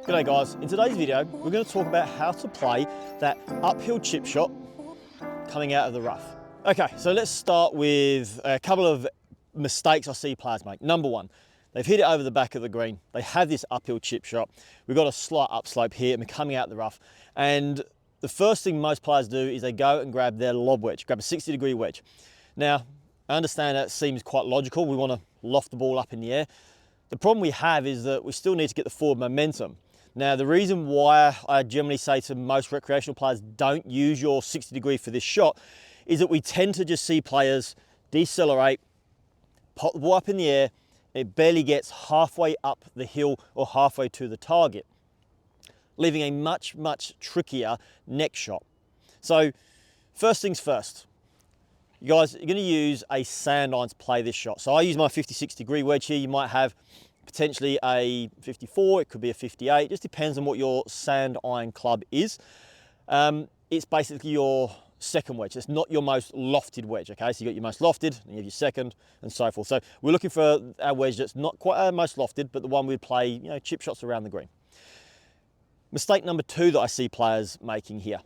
G'day guys, in today's video we're going to talk about how to play that uphill chip shot coming out of the rough. Okay, so let's start with a couple of mistakes I see players make. Number one, they've hit it over the back of the green. They have this uphill chip shot. We've got a slight upslope here and we're coming out the rough. And the first thing most players do is they go and grab their lob wedge, grab a 60-degree wedge. Now, I understand that seems quite logical. We want to loft the ball up in the air. The problem we have is that we still need to get the forward momentum. Now, the reason why I generally say to most recreational players, don't use your 60-degree for this shot, is that we tend to just see players decelerate, pop the ball up in the air, it barely gets halfway up the hill or halfway to the target, leaving a much, much trickier next shot. So, first things first, you guys are going to use a sand iron to play this shot. So I use my 56-degree wedge here. You might have potentially a 54, it could be a 58, it just depends on what your sand iron club is. It's basically your second wedge. It's not your most lofted wedge, okay? So you got your most lofted, and you have your second, and so forth. So we're looking for our wedge that's not quite our most lofted, but the one we play, you know, chip shots around the green. Mistake number two that I see players making here.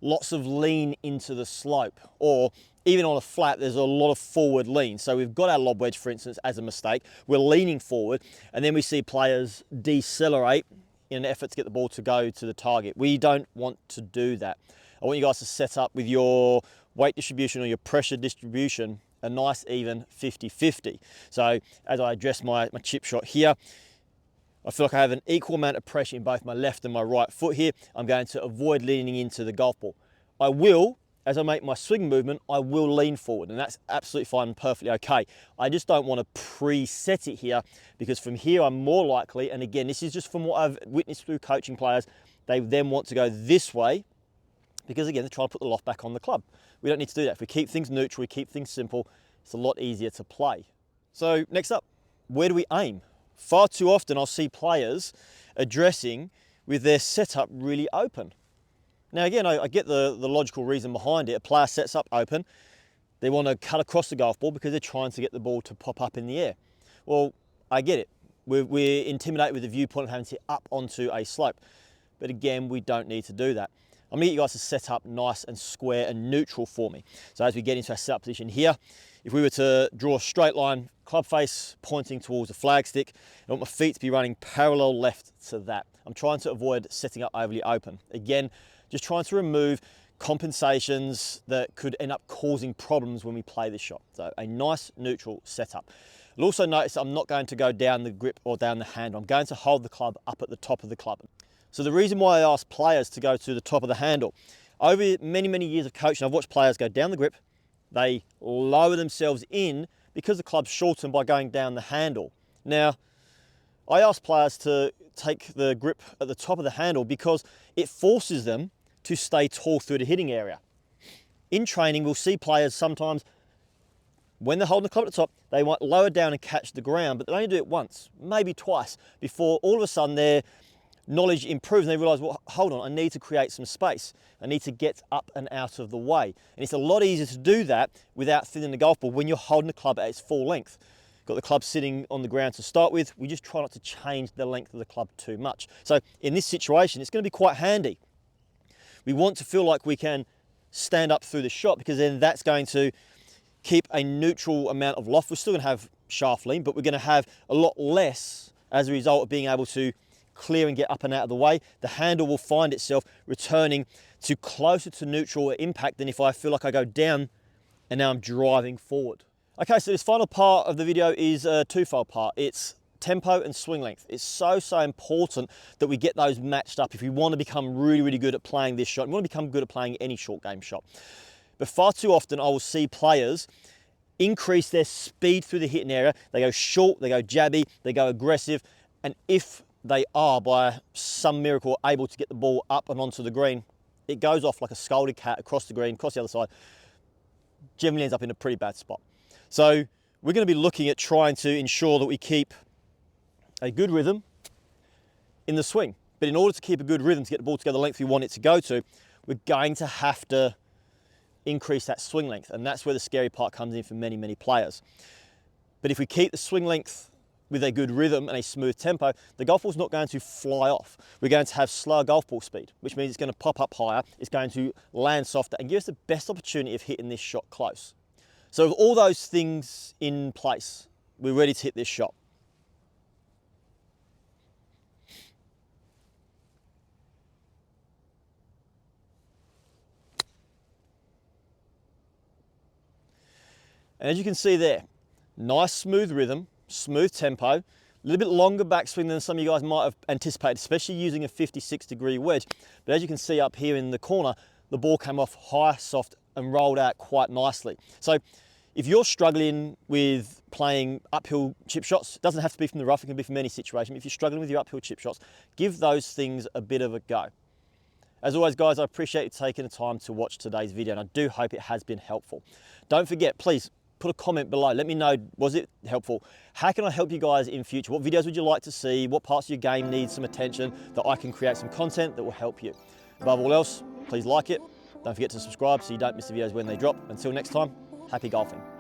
Lots of lean into the slope, or even on a flat, there's a lot of forward lean. So we've got our lob wedge, for instance, as a mistake. We're leaning forward, and then we see players decelerate in an effort to get the ball to go to the target. We don't want to do that. I want you guys to set up with your weight distribution or your pressure distribution a nice even 50-50. So as I address my chip shot here, I feel like I have an equal amount of pressure in both my left and my right foot here. I'm going to avoid leaning into the golf ball. I will, as I make my swing movement, I will lean forward, and that's absolutely fine and perfectly okay. I just don't want to preset it here, because from here I'm more likely, and again, this is just from what I've witnessed through coaching players, they then want to go this way, because again, they're trying to put the loft back on the club. We don't need to do that. If we keep things neutral, we keep things simple, it's a lot easier to play. So next up, where do we aim? Far too often I'll see players addressing with their setup really open. Now again, I get the logical reason behind it. A player sets up open, they want to cut across the golf ball because they're trying to get the ball to pop up in the air. Well, I get it. We're intimidated with the viewpoint of having to up onto a slope. But again, we don't need to do that. I'm going to get you guys to set up nice and square and neutral for me. So as we get into our setup position here, if we were to draw a straight line, club face pointing towards the flagstick, I want my feet to be running parallel left to that. I'm trying to avoid setting up overly open. Again, just trying to remove compensations that could end up causing problems when we play this shot. So a nice neutral setup. You'll also notice I'm not going to go down the grip or down the handle. I'm going to hold the club up at the top of the club. So the reason why I ask players to go to the top of the handle, over many, many years of coaching, I've watched players go down the grip, they lower themselves in because the club's shortened by going down the handle. Now, I ask players to take the grip at the top of the handle because it forces them to stay tall through the hitting area. In training, we'll see players sometimes, when they're holding the club at the top, they might lower down and catch the ground, but they only do it once, maybe twice, before all of a sudden their knowledge improves and they realize, well, hold on, I need to create some space. I need to get up and out of the way. And it's a lot easier to do that without thinning the golf ball when you're holding the club at its full length. Got the club sitting on the ground to start with. We just try not to change the length of the club too much. So in this situation, it's going to be quite handy. We want to feel like we can stand up through the shot, because then that's going to keep a neutral amount of loft. We're still going to have shaft lean, but we're going to have a lot less as a result of being able to clear and get up and out of the way. The handle will find itself returning to closer to neutral or impact than if I feel like I go down and now I'm driving forward. Okay, so this final part of the video is a twofold part. It's tempo and swing length. It's so important that we get those matched up if we want to become really, really good at playing this shot. We want to become good at playing any short game shot. But far too often I will see players increase their speed through the hitting area. They go short, they go jabby, they go aggressive, and if they are, by some miracle, able to get the ball up and onto the green, it goes off like a scolded cat across the green, across the other side, generally ends up in a pretty bad spot. So we're going to be looking at trying to ensure that we keep a good rhythm in the swing. But in order to keep a good rhythm, to get the ball to go the length we want it to go to, we're going to have to increase that swing length. And that's where the scary part comes in for many, many players. But if we keep the swing length with a good rhythm and a smooth tempo, the golf ball's not going to fly off. We're going to have slower golf ball speed, which means it's going to pop up higher, it's going to land softer and give us the best opportunity of hitting this shot close. So with all those things in place, we're ready to hit this shot. And as you can see there, nice smooth rhythm, smooth tempo, a little bit longer backswing than some of you guys might have anticipated, especially using a 56-degree wedge. But as you can see up here in the corner, the ball came off high, soft, and rolled out quite nicely. So if you're struggling with playing uphill chip shots, it doesn't have to be from the rough, it can be from any situation. If you're struggling with your uphill chip shots, give those things a bit of a go. As always, guys, I appreciate you taking the time to watch today's video, and I do hope it has been helpful. Don't forget, please, put a comment below. Let me know, was it helpful? How can I help you guys in future? What videos would you like to see? What parts of your game need some attention that I can create some content that will help you? Above all else, please like it. Don't forget to subscribe so you don't miss the videos when they drop. Until next time, happy golfing.